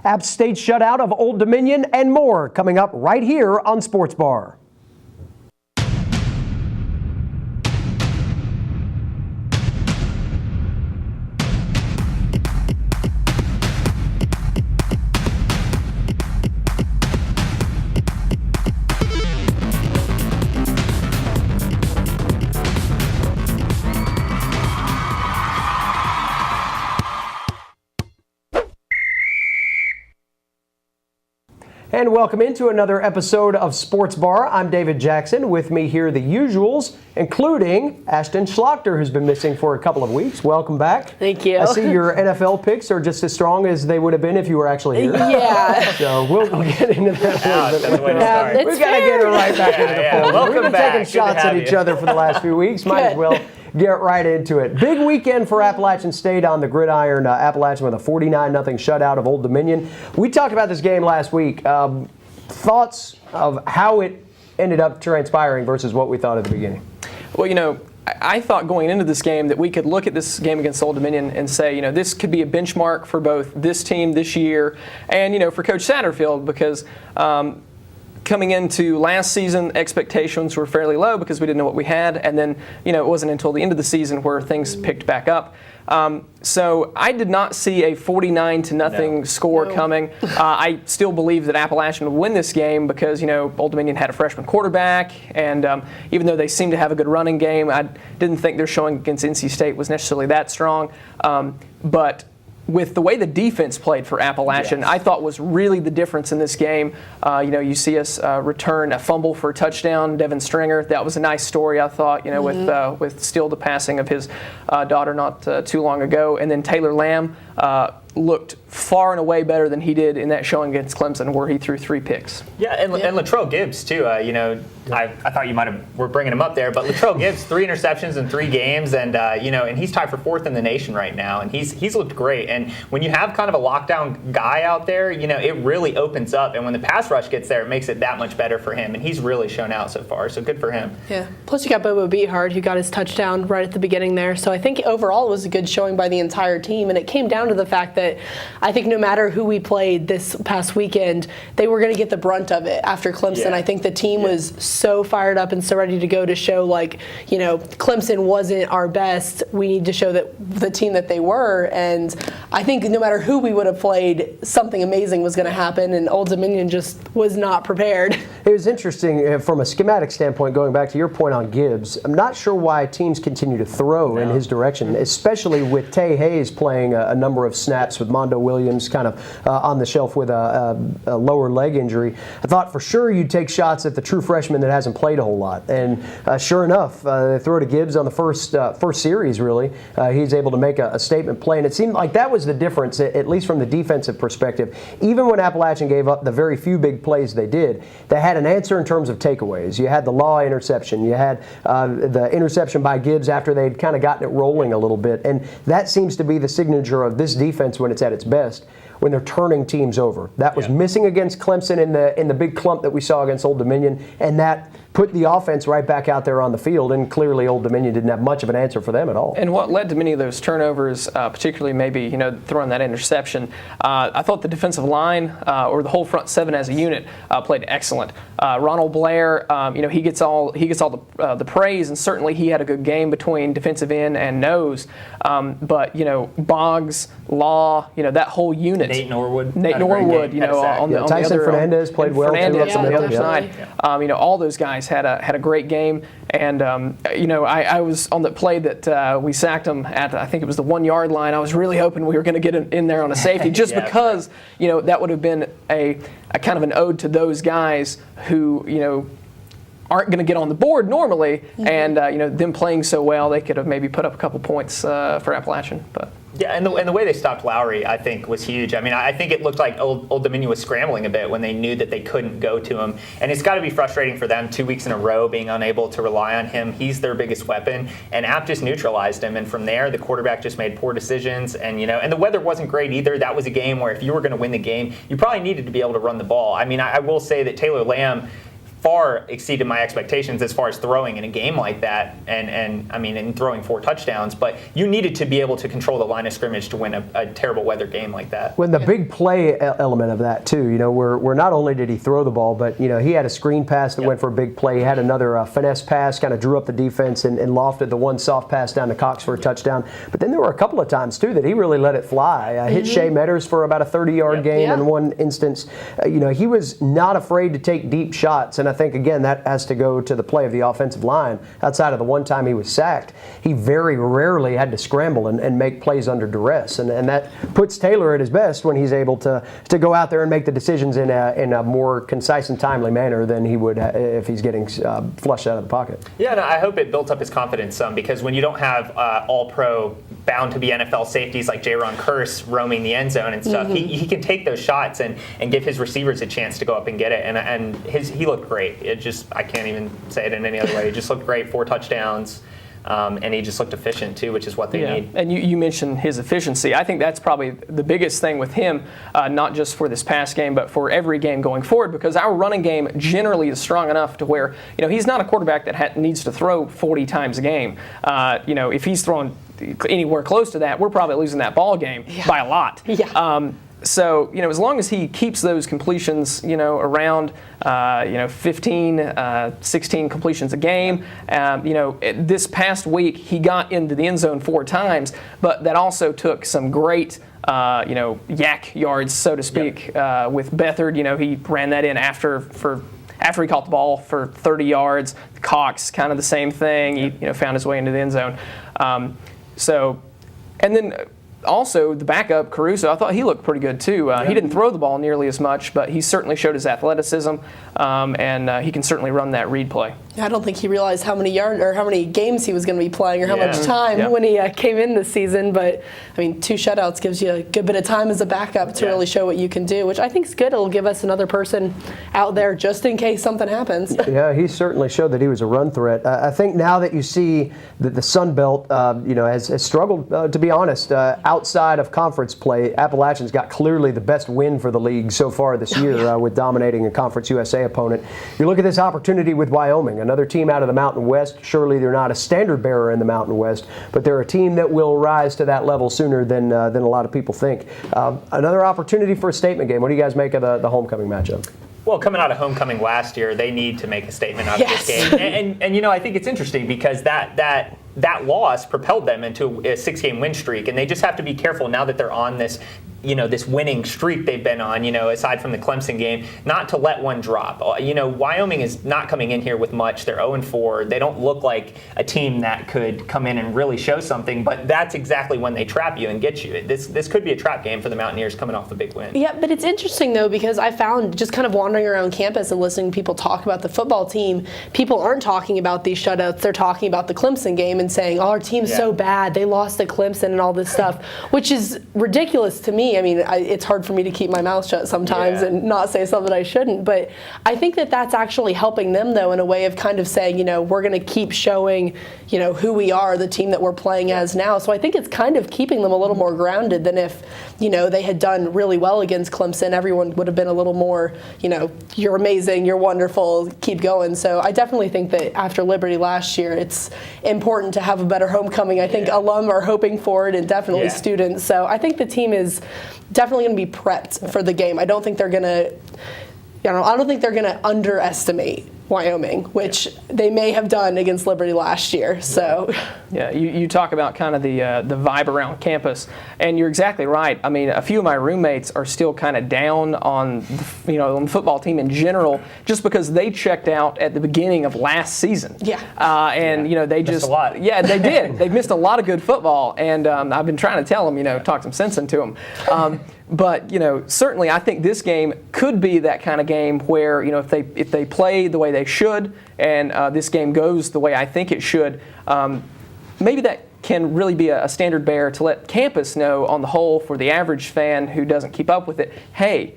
App State shutout of Old Dominion, and more coming up right here on Sports Bar. And welcome into another episode of Sports Bar. I'm David Jackson. With me here, the usuals, including Ashton Schlachter, who's been missing for a couple of weeks. Welcome back. Thank you. I see your NFL picks are just as strong as they would have been if you were actually here. Yeah. So we'll get into that a little bit. We've got to get her right back into the fold. Welcome We've been back. taking shots at each other for the last few weeks. Might as well get right into it. Big weekend for Appalachian State on the gridiron. Appalachian with a 49-0 shutout of Old Dominion. We talked about this game last week. Thoughts of how it ended up transpiring versus what we thought at the beginning? Well, I thought going into this game that we could look at this game against Old Dominion and say, this could be a benchmark for both this team this year and, for Coach Satterfield, because coming into last season, expectations were fairly low because we didn't know what we had. And then, it wasn't until the end of the season where things picked back up. So I did not see a 49-0 score coming. I still believe that Appalachian would win this game because, Old Dominion had a freshman quarterback. And even though they seemed to have a good running game, I didn't think their showing against NC State was necessarily that strong. But with the way the defense played for Appalachian, I thought was really the difference in this game. You see us return a fumble for a touchdown, Devin Stringer. That was a nice story, I thought, with still the passing of his daughter not too long ago. And then Taylor Lamb looked far and away better than he did in that showing against Clemson where he threw 3 picks. Yeah, and Latrell Gibbs, too. I thought you were bringing him up there, but Latrell Gibbs, 3 interceptions in 3 games, and and he's tied for 4th in the nation right now, and he's looked great. And when you have kind of a lockdown guy out there, it really opens up, and when the pass rush gets there, it makes it that much better for him, and he's really shown out so far, so good for him. Yeah. Plus you got Bobo Beathard, who got his touchdown right at the beginning there, so I think overall it was a good showing by the entire team, and it came down to the fact that I think no matter who we played this past weekend, they were going to get the brunt of it after Clemson. Yeah. I think the team was so fired up and so ready to go to show, Clemson wasn't our best. We need to show that the team that they were, and I think no matter who we would have played, something amazing was going to happen, and Old Dominion just was not prepared. It was interesting from a schematic standpoint, going back to your point on Gibbs. I'm not sure why teams continue to throw in his direction, especially with Tay Hayes playing a number of snaps with Mondo Williams kind of on the shelf with a lower leg injury. I thought for sure you'd take shots at the true freshman that hasn't played a whole lot. And sure enough, they throw to Gibbs on the first series, really. He's able to make a statement play. And it seemed like that was the difference, at least from the defensive perspective. Even when Appalachian gave up the very few big plays they did, they had an answer in terms of takeaways. You had the Law interception. You had the interception by Gibbs after they'd kind of gotten it rolling a little bit. And that seems to be the signature of this defense when it's at its best, when they're turning teams over. That was missing against Clemson in the big clump that we saw against Old Dominion, and that put the offense right back out there on the field, and clearly Old Dominion didn't have much of an answer for them at all. And what led to many of those turnovers, particularly maybe throwing that interception, I thought the defensive line or the whole front 7 as a unit played excellent. Ronald Blair, he gets all the praise, and certainly he had a good game between defensive end and nose. But Boggs, Law, that whole unit. Nate Norwood, on the Tyson other, Fernandez played well Fernandez on the other definitely. side. All those guys had a great game, and I was on the play that we sacked them at. I think it was the 1 yard line. I was really hoping we were going to get in there on a safety, just because that would have been a kind of an ode to those guys who aren't going to get on the board normally, and them playing so well, they could have maybe put up a couple points for Appalachian, but. Yeah, and the way they stopped Lowry, I think, was huge. I mean, I think it looked like Old Dominion was scrambling a bit when they knew that they couldn't go to him. And it's got to be frustrating for them 2 weeks in a row being unable to rely on him. He's their biggest weapon. And App just neutralized him. And from there, the quarterback just made poor decisions. And, and the weather wasn't great either. That was a game where if you were going to win the game, you probably needed to be able to run the ball. I mean, I will say that Taylor Lamb far exceeded my expectations as far as throwing in a game like that, and throwing 4 touchdowns. But you needed to be able to control the line of scrimmage to win a terrible weather game like that. When the big play element of that too, where not only did he throw the ball, but he had a screen pass that went for a big play. He had another finesse pass, kind of drew up the defense and lofted the one soft pass down to Cox for a touchdown. But then there were a couple of times too that he really let it fly. Hit Shea Metters for about a 30-yard gain in one instance. He was not afraid to take deep shots, and I think again that has to go to the play of the offensive line. Outside of the one time he was sacked, he very rarely had to scramble and make plays under duress, and that puts Taylor at his best when he's able to go out there and make the decisions in a more concise and timely manner than he would if he's getting flushed out of the pocket. Yeah, no, I hope it built up his confidence some, because when you don't have all-pro bound to be NFL safeties like Jaron Kearse roaming the end zone and stuff, he can take those shots and give his receivers a chance to go up and get it, and he looked great. I can't even say it in any other way. He just looked great, 4 touchdowns. And he just looked efficient too, which is what they need. And you mentioned his efficiency. I think that's probably the biggest thing with him, not just for this past game, but for every game going forward, because our running game generally is strong enough to where he's not a quarterback that needs to throw 40 times a game. If he's throwing anywhere close to that, we're probably losing that ball game by a lot. Yeah. So, as long as he keeps those completions, around, 15, 16 completions a game, this past week he got into the end zone 4 times, but that also took some great, yak yards, so to speak, with Beathard. He ran that in after he caught the ball for 30 yards. Cox, kind of the same thing. He, found his way into the end zone. And then also, the backup, Caruso, I thought he looked pretty good too. He didn't throw the ball nearly as much, but he certainly showed his athleticism, and he can certainly run that read play. I don't think he realized how many games he was going to be playing or how much time when he came in this season. But, 2 shutouts gives you a good bit of time as a backup to really show what you can do, which I think is good. It'll give us another person out there just in case something happens. Yeah, he certainly showed that he was a run threat. I think now that you see that the Sun Belt, has struggled, to be honest, outside of conference play, Appalachian's got clearly the best win for the league so far this year with dominating a Conference USA opponent. You look at this opportunity with Wyoming, another team out of the Mountain West. Surely they're not a standard bearer in the Mountain West, but they're a team that will rise to that level sooner than a lot of people think. Another opportunity for a statement game. What do you guys make of the homecoming matchup? Well, coming out of homecoming last year, they need to make a statement out of this game. And I think it's interesting because that loss propelled them into a 6-game win streak, and they just have to be careful now that they're on this this winning streak they've been on, aside from the Clemson game, not to let one drop. Wyoming is not coming in here with much. They're 0-4. They don't look like a team that could come in and really show something, but that's exactly when they trap you and get you. This could be a trap game for the Mountaineers coming off the big win. Yeah, but it's interesting, though, because I found just kind of wandering around campus and listening to people talk about the football team, people aren't talking about these shutouts. They're talking about the Clemson game and saying, our team's so bad. They lost to Clemson and all this stuff, which is ridiculous to me. It's hard for me to keep my mouth shut sometimes and not say something I shouldn't. But I think that that's actually helping them, though, in a way of kind of saying, we're going to keep showing, who we are, the team that we're playing as now. So I think it's kind of keeping them a little more grounded than if, they had done really well against Clemson. Everyone would have been a little more, you're amazing, you're wonderful, keep going. So I definitely think that after Liberty last year, it's important to have a better homecoming. I think alum are hoping for it, and definitely students. So I think the team is definitely going to be prepped for the game. I don't think they're going to underestimate Wyoming, which they may have done against Liberty last year. So, you talk about kind of the vibe around campus, and you're exactly right. A few of my roommates are still kind of down on on the football team in general, just because they checked out at the beginning of last season. They just missed a lot. Yeah, they did. They've missed a lot of good football, and I've been trying to tell them, talk some sense into them. But certainly I think this game could be that kind of game where if they play the way they should, and this game goes the way I think it should, maybe that can really be a standard bearer to let campus know on the whole, for the average fan who doesn't keep up with it, hey,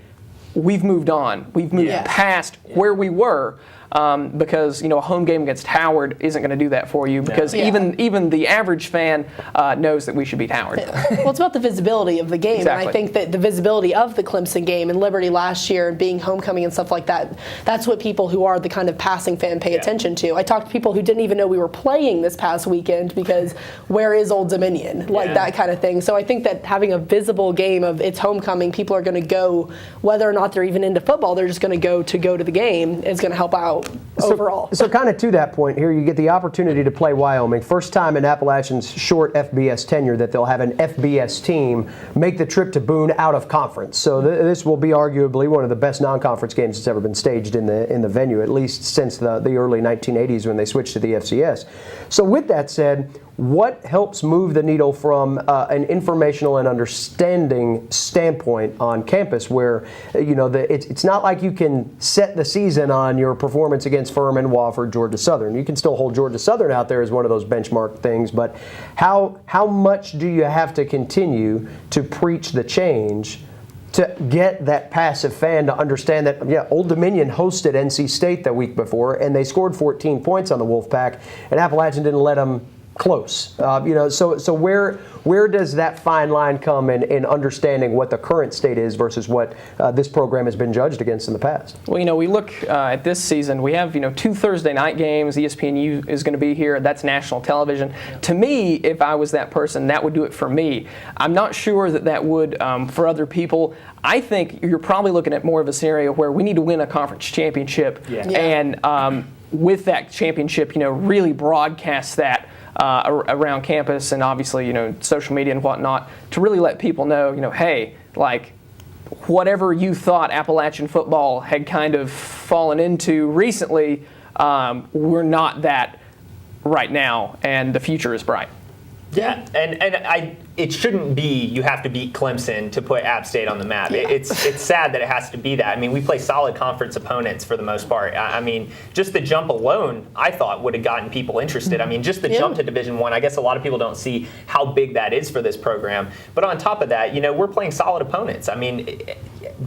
we've moved on. We've moved past where we were. because a home game against Howard isn't going to do that for you, because even the average fan knows that we should beat Howard. Well, it's about the visibility of the game, Exactly. and I think that the visibility of the Clemson game and Liberty last year and being homecoming and stuff like that, that's what people who are the kind of passing fan pay attention to. I talked to people who didn't even know we were playing this past weekend because where is Old Dominion? Like that kind of thing. So I think that having a visible game of it's homecoming, people are going to go, whether or not they're even into football, they're just going to go to the game. It's going to help out overall. So kind of to that point here, you get the opportunity to play Wyoming. First time in Appalachian's short FBS tenure that they'll have an FBS team make the trip to Boone out of conference. So this will be arguably one of the best non-conference games that's ever been staged in the venue, at least since the early 1980s when they switched to the FCS. So with that said, what helps move the needle from an informational and understanding standpoint on campus, where it's not like you can set the season on your performance against Furman, Wofford, Georgia Southern. You can still hold Georgia Southern out there as one of those benchmark things, but how much do you have to continue to preach the change to get that passive fan to understand that, Old Dominion hosted NC State the week before, and they scored 14 points on the Wolfpack, and Appalachian didn't let them close. So where does that fine line come in understanding what the current state is versus what this program has been judged against in the past? Well, we look at this season. We have 2 Thursday night games. ESPNU is going to be here. That's national television. To me, if I was that person, that would do it for me. I'm not sure that would for other people. I think you're probably looking at more of a scenario where we need to win a conference championship, and with that championship, really broadcast that around campus and obviously, social media and whatnot, to really let people know, hey, like, whatever you thought Appalachian football had kind of fallen into recently, we're not that right now, and the future is bright. Yeah, and it shouldn't be you have to beat Clemson to put App State on the map. It's sad that it has to be that. I mean, we play solid conference opponents for the most part. I mean, just the jump alone, I thought, would have gotten people interested. I mean, just the jump to Division I guess a lot of people don't see how big that is for this program. But on top of that, we're playing solid opponents. I mean,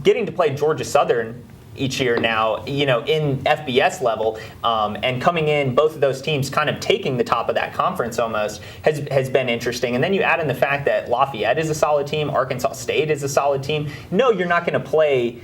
getting to play Georgia Southern each year now, in FBS level, and coming in, both of those teams kind of taking the top of that conference almost has been interesting. And then you add in the fact that Lafayette is a solid team, Arkansas State is a solid team. No, you're not going to play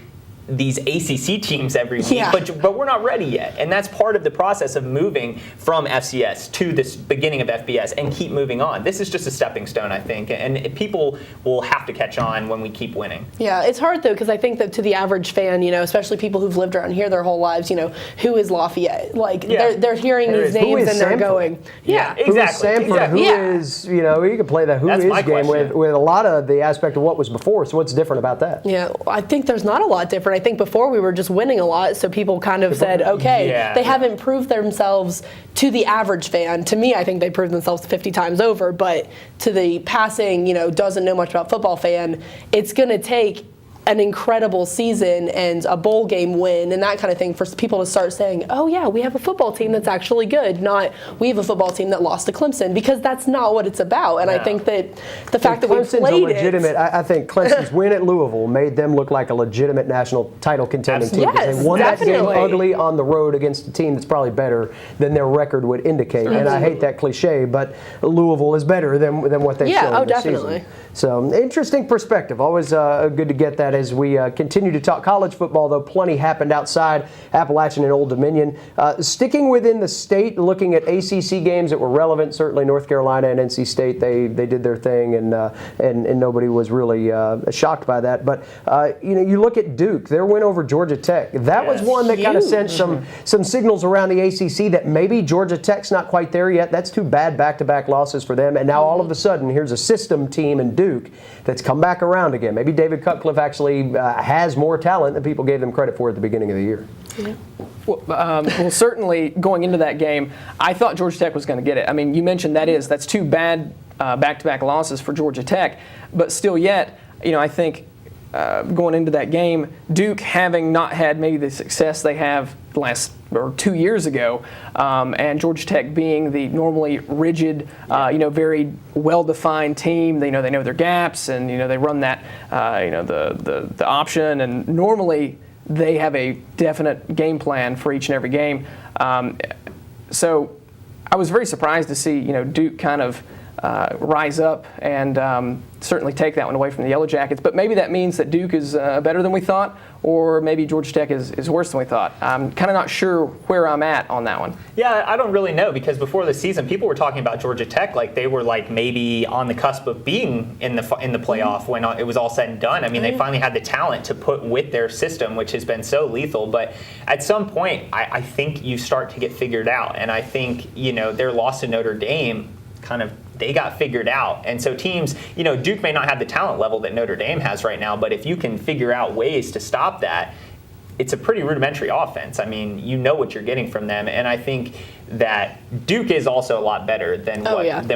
these ACC teams every week, but we're not ready yet. And that's part of the process of moving from FCS to this beginning of FBS and keep moving on. This is just a stepping stone, I think, and people will have to catch on when we keep winning. Yeah, it's hard, though, because I think that to the average fan, especially people who've lived around here their whole lives, who is Lafayette? Like, they're hearing these names and they're going, exactly. Who is Sanford? Who is, you can play that That's is game with a lot of the aspect of what was before. So what's different about that? Yeah, I think there's not a lot different. I think before we were just winning a lot, so people kind of said, okay, they haven't proved themselves to the average fan. To me, I think they proved themselves 50 times over, but to the passing, doesn't know much about football fan, it's going to take an incredible season and a bowl game win and that kind of thing for people to start saying, oh yeah, we have a football team that's actually good, not we have a football team that lost to Clemson, because that's not what it's about. And I think that the fact that Clemson's we played a legitimate, I think Clemson's win at Louisville made them look like a legitimate national title contending team. Yes, they won that game ugly on the road against a team that's probably better than their record would indicate. And I hate that cliche, but Louisville is better than what they've shown this season. So interesting perspective. Always good to get that as we continue to talk college football, though plenty happened outside Appalachian and Old Dominion. Sticking within the state, looking at ACC games that were relevant, certainly North Carolina and NC State, they did their thing, and nobody was really shocked by that. But you look at Duke, their win over Georgia Tech. That was one that kind of sent some signals around the ACC that maybe Georgia Tech's not quite there yet. That's 2 bad back-to-back losses for them. And now all of a sudden, here's a system team in Duke that's come back around again. Maybe David Cutcliffe actually has more talent than people gave them credit for at the beginning of the year. Yeah. Well, certainly going into that game, I thought Georgia Tech was going to get it. I mean, you mentioned that's 2 bad back-to-back losses for Georgia Tech, but still yet, I think going into that game, Duke having not had maybe the success they have last 2 years ago, and Georgia Tech being the normally rigid, very well-defined team. They know their gaps, and they run that, the option, and normally they have a definite game plan for each and every game. So I was very surprised to see, Duke kind of rise up and certainly take that one away from the Yellow Jackets. But maybe that means that Duke is better than we thought, or maybe Georgia Tech is worse than we thought. I'm kind of not sure where I'm at on that one. Yeah, I don't really know, because before the season, people were talking about Georgia Tech like they were like maybe on the cusp of being in the playoff when it was all said and done. I mean, they finally had the talent to put with their system, which has been so lethal. But at some point, I think you start to get figured out. And I think, their loss to Notre Dame they got figured out. And so teams, Duke may not have the talent level that Notre Dame has right now, but if you can figure out ways to stop that, it's a pretty rudimentary offense. I mean, you know what you're getting from them. And I think that Duke is also a lot better than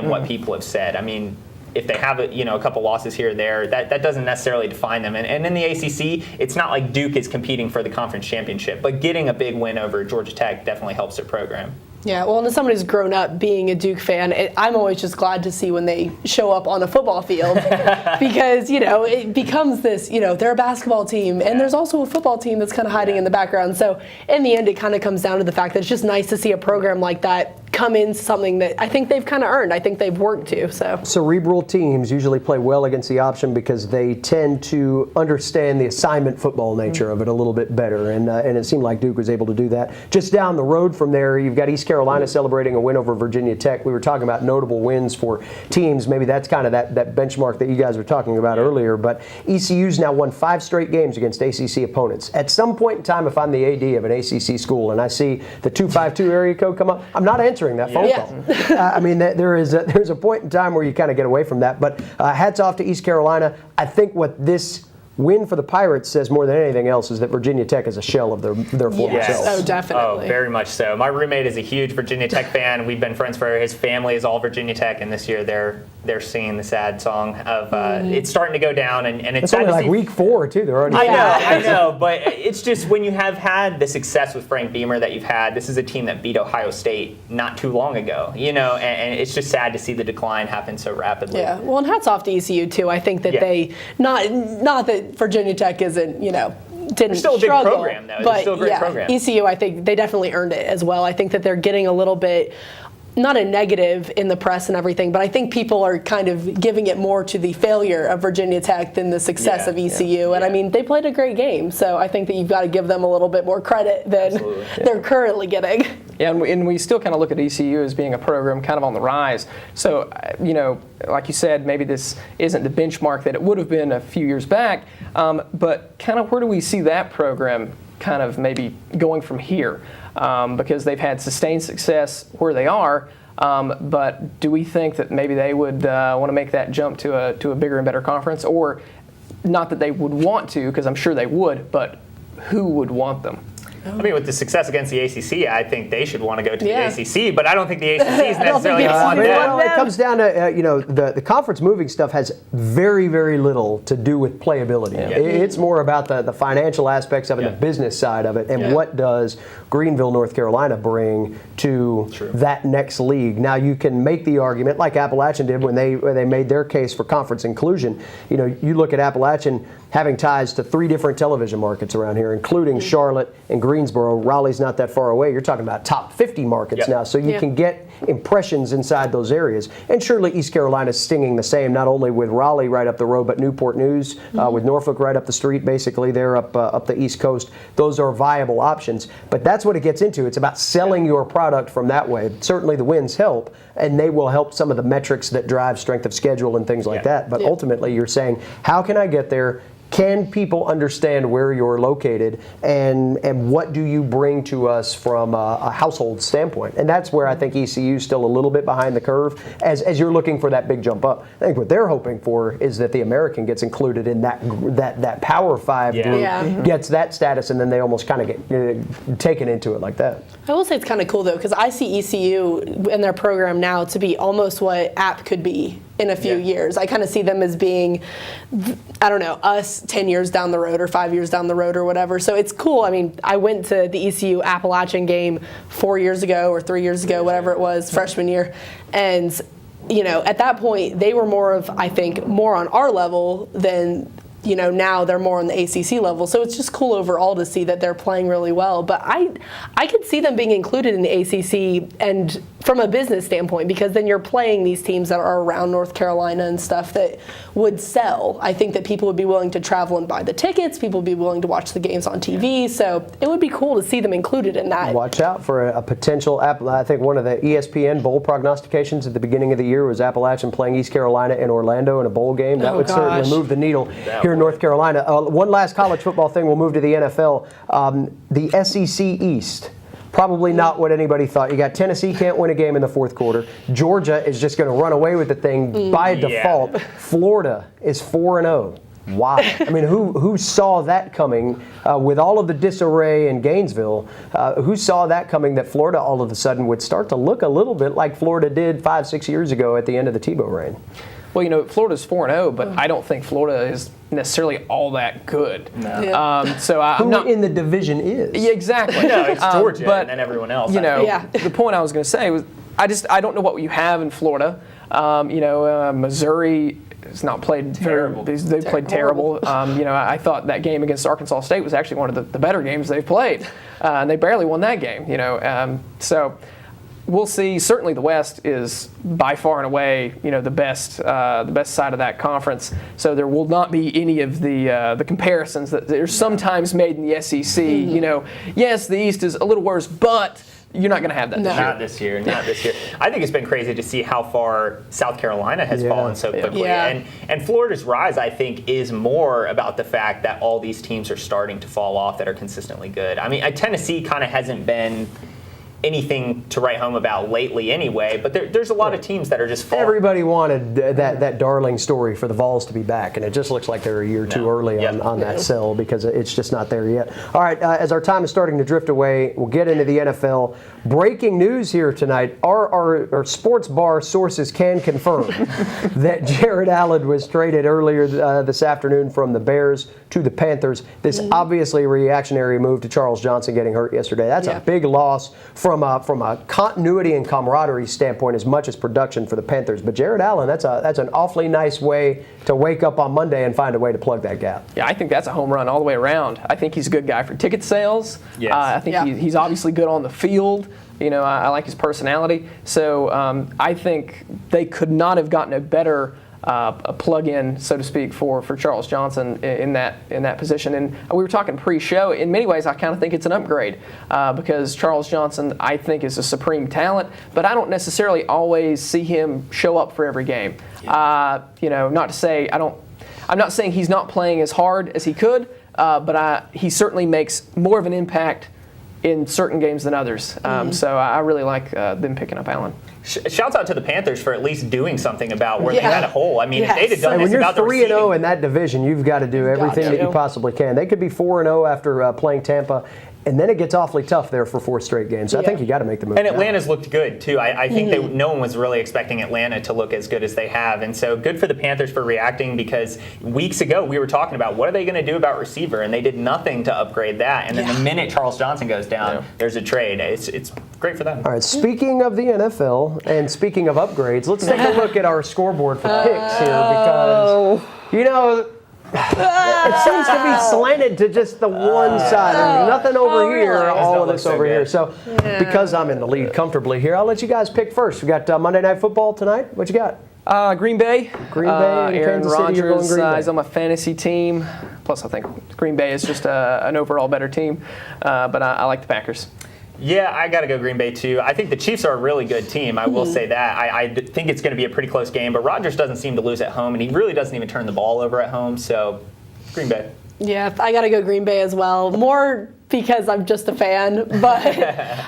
what people have said. I mean, if they have a couple losses here or there, that doesn't necessarily define them. And in the ACC, it's not like Duke is competing for the conference championship, but getting a big win over Georgia Tech definitely helps their program. Yeah, well, and as somebody who's grown up being a Duke fan, I'm always just glad to see when they show up on a football field because, it becomes this, they're a basketball team, and there's also a football team that's kind of hiding in the background. So in the end, it kind of comes down to the fact that it's just nice to see a program like that come in something that I think they've kind of earned. I think they've worked to. So cerebral teams usually play well against the option because they tend to understand the assignment football nature of it a little bit better, and it seemed like Duke was able to do that. Just down the road from there, you've got East Carolina celebrating a win over Virginia Tech. We were talking about notable wins for teams. Maybe that's kind of that benchmark that you guys were talking about earlier. But ECU's now won 5 straight games against ACC opponents. At some point in time, if I'm the AD of an ACC school and I see the 252 area code come up, I'm not answering that phone call. I mean, there's a point in time where you kind of get away from that. But hats off to East Carolina. I think what this win for the Pirates says more than anything else is that Virginia Tech is a shell of their former selves. Oh, definitely. Oh, very much so. My roommate is a huge Virginia Tech fan. We've been friends for his family is all Virginia Tech, and this year they're singing the sad song of it's starting to go down, and it's only like week 4 too. They're already. I know, but it's just when you have had the success with Frank Beamer that you've had. This is a team that beat Ohio State not too long ago, and it's just sad to see the decline happen so rapidly. Yeah, well, and hats off to ECU too. I think that they not that Virginia Tech isn't, didn't still struggle, a big program, though. It's still a great program. ECU, I think they definitely earned it as well. I think that they're getting a little bit, not a negative in the press and everything, but I think people are kind of giving it more to the failure of Virginia Tech than the success of ECU. And I mean, they played a great game, so I think that you've got to give them a little bit more credit than they're currently getting. Yeah, and we still kind of look at ECU as being a program kind of on the rise. So, like you said, maybe this isn't the benchmark that it would have been a few years back, but kind of where do we see that program kind of maybe going from here? Because they've had sustained success where they are, but do we think that maybe they would want to make that jump to a bigger and better conference? Or not that they would want to, because I'm sure they would, but who would want them? I mean, with the success against the ACC, I think they should want to go to the ACC, but I don't think the ACC is necessarily going to want them. Well, it comes down to, the conference moving stuff has very, very little to do with playability. It's more about the financial aspects of it, the business side of it, and what does Greenville, North Carolina bring to that next league. Now, you can make the argument, like Appalachian did when they made their case for conference inclusion. You look at Appalachian having ties to 3 different television markets around here, including Charlotte and Greensboro. Raleigh's not that far away. You're talking about top 50 markets now, so you can get impressions inside those areas. And surely East Carolina's stinging the same, not only with Raleigh right up the road, but Newport News, with Norfolk right up the street, basically. They're up the East Coast. Those are viable options. But that's what it gets into. It's about selling your product from that way. Certainly the wins help, and they will help some of the metrics that drive strength of schedule and things like that. But ultimately, you're saying, how can I get there? Can people understand where you're located, and what do you bring to us from a household standpoint? And that's where I think ECU is still a little bit behind the curve as you're looking for that big jump up. I think what they're hoping for is that the American gets included in that Power 5 group, gets that status, and then they almost kind of get taken into it like that. I will say it's kind of cool, though, because I see ECU in their program now to be almost what App could be in a few years. I kind of see them as being, I don't know, us 10 years down the road or 5 years down the road or whatever. So it's cool. I mean, I went to the ECU Appalachian game 4 years ago or 3 years ago, whatever it was, freshman year. And, at that point, they were more of, I think, more on our level than now they're more on the ACC level. So it's just cool overall to see that they're playing really well. But I could see them being included in the ACC and from a business standpoint, because then you're playing these teams that are around North Carolina and stuff that would sell. I think that people would be willing to travel and buy the tickets. People would be willing to watch the games on TV. So it would be cool to see them included in that. Watch out for a potential. I think one of the ESPN bowl prognostications at the beginning of the year was Appalachian playing East Carolina in Orlando in a bowl game. That would certainly move the needle here in North Carolina. One last college football thing. We'll move to the NFL. The SEC East. Probably not what anybody thought. You got Tennessee can't win a game in the fourth quarter. Georgia is just going to run away with the thing by default. Florida is 4-0. Wow. I mean, who saw that coming with all of the disarray in Gainesville? Who saw that coming, that Florida all of a sudden would start to look a little bit like Florida did 5-6 years ago at the end of the Tebow reign? Well, Florida's 4-0, but I don't think Florida is necessarily all that good. No. Yeah. So I'm Who not in the division is? Yeah, exactly. No, it's Georgia but, and then everyone else. The point I was going to say was I don't know what you have in Florida. Missouri has not played Terrible. They've played terrible. I thought that game against Arkansas State was actually one of the better games they've played, and they barely won that game. So we'll see. Certainly, the West is by far and away, the best side of that conference. So there will not be any of the comparisons that are sometimes made in the SEC. Yes, the East is a little worse, but you're not going to have that this year. Not this year. Not this year. I think it's been crazy to see how far South Carolina has fallen so quickly. Yeah. And Florida's rise, I think, is more about the fact that all these teams are starting to fall off that are consistently good. I mean, Tennessee kind of hasn't been anything to write home about lately anyway, but there's a lot of teams that are just falling. Everybody wanted that darling story for the Vols to be back, and it just looks like they're a year too early on that sell, because it's just not there yet. All right, as our time is starting to drift away, we'll get into the NFL. Breaking news here tonight. Our SportsBar sources can confirm that Jared Allen was traded earlier this afternoon from the Bears to the Panthers. This obviously a reactionary move to Charles Johnson getting hurt yesterday. That's a big loss from a continuity and camaraderie standpoint as much as production for the Panthers. But Jared Allen, that's an awfully nice way to wake up on Monday and find a way to plug that gap. Yeah, I think that's a home run all the way around. I think he's a good guy for ticket sales. Yes. I think he's obviously good on the field. I like his personality. So I think they could not have gotten a better a plug-in, so to speak, for Charles Johnson in that position. And we were talking pre-show. In many ways, I kind of think it's an upgrade because Charles Johnson, I think, is a supreme talent, but I don't necessarily always see him show up for every game. Not to say I'm not saying he's not playing as hard as he could, but he certainly makes more of an impact in certain games than others. So I really like them picking up Allen. Shouts out to the Panthers for at least doing something about where they had a hole. I mean, if they'd have done when this you're about the 3-0 in that division, you've got to do everything that you possibly can. They could be 4-0 after playing Tampa. And then it gets awfully tough there for 4 straight games. So I think you got to make the move. And Atlanta's looked good, too. I think that no one was really expecting Atlanta to look as good as they have. And so good for the Panthers for reacting, because weeks ago we were talking about what are they going to do about receiver, and they did nothing to upgrade that. And then the minute Charles Johnson goes down, there's a trade. It's great for them. All right, speaking of the NFL and speaking of upgrades, let's take a look at our scoreboard for picks here, because, it seems to be slanted to just the one side. I mean, nothing over here, all of this over here. So because I'm in the lead comfortably here, I'll let you guys pick first. We got Monday Night Football tonight. What you got? Green Bay. And Aaron Kansas City, you're going Rodgers Green Bay. is on my fantasy team. Plus, I think Green Bay is just an overall better team. But I like the Packers. Yeah, I got to go Green Bay, too. I think the Chiefs are a really good team. I will say that. I think it's going to be a pretty close game, but Rodgers doesn't seem to lose at home, and he really doesn't even turn the ball over at home. So, Green Bay. Yeah, I got to go Green Bay as well. More because I'm just a fan, but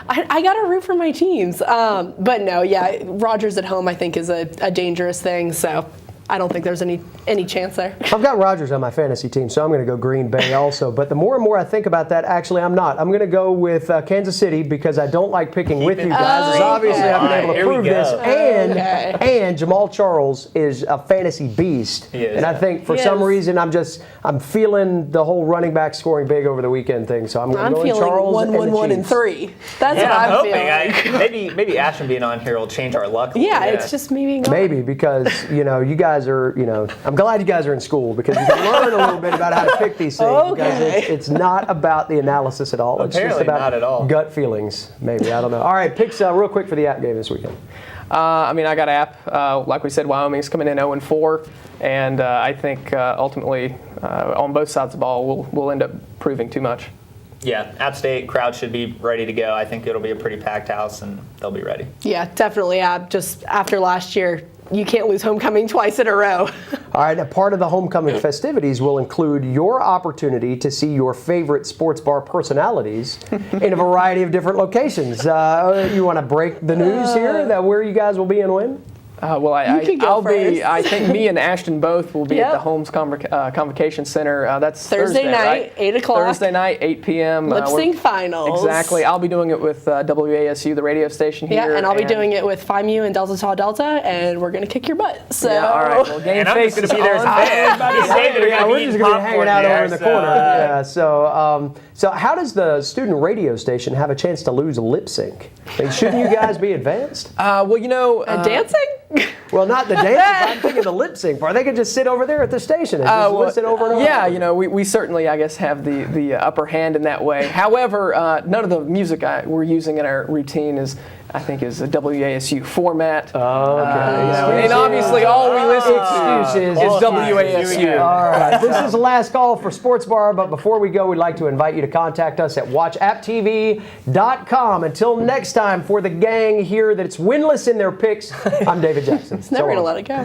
I got to root for my teams. But no, Rodgers at home I think is a dangerous thing, so I don't think there's any chance there. I've got Rodgers on my fantasy team, so I'm going to go Green Bay also. But the more and more I think about that, actually, I'm not. I'm going to go with Kansas City because I don't like picking with you guys. Obviously, I've been able to prove this. And Jamal Charles is a fantasy beast. And I think for some reason I'm feeling the whole running back scoring big over the weekend thing. So I'm going feeling Charles 1-1-1-3. That's what I'm hoping. Maybe Ashton being on here will change our luck. It's just me being on. Maybe because you guys guys are, I'm glad you guys are in school because you can learn a little bit about how to pick these things. Because it's not about the analysis at all. It's Apparently just about not at all. gut feelings, maybe. I don't know. All right, picks real quick for the App game this weekend. I got App. Like we said, Wyoming's coming in 0-4, and I think ultimately on both sides of the ball we'll end up proving too much. Yeah, App State crowd should be ready to go. I think it'll be a pretty packed house, and they'll be ready. Yeah, definitely App. Just after last year, you can't lose homecoming twice in a row. All right, a part of the homecoming festivities will include your opportunity to see your favorite sports bar personalities in a variety of different locations. You want to break the news here that where you guys will be and when? I think me and Ashton both will be at the Yep. Holmes Convocation Center. That's Thursday night, right? 8 o'clock. Thursday night, 8 p.m. Lip sync finals. Exactly. I'll be doing it with WASU, the radio station here. Yeah, and I'll be doing it with FIMU and Delta Tau Delta, and we're going to kick your butt. So. Yeah, all right. Well, game And I'm face just going to is be there as a on. fan. Yeah, we're just going to be hanging out over in the corner. Yeah. So how does the student radio station have a chance to lose lip sync? I mean, shouldn't you guys be advanced? Dancing? Well, not the dance. I'm thinking the lip sync part. They could just sit over there at the station and just listen over and over. Yeah, we certainly, I guess, have the upper hand in that way. However, none of the music we're using in our routine is a WASU format. Oh, okay. And obviously, all we listen Excuses. to is WASU. All right. This is the last call for Sports Bar, but before we go, we'd like to invite you to contact us at watchapptv.com. Until next time, for the gang here that's winless in their picks, I'm David Jackson. Never going to let it go.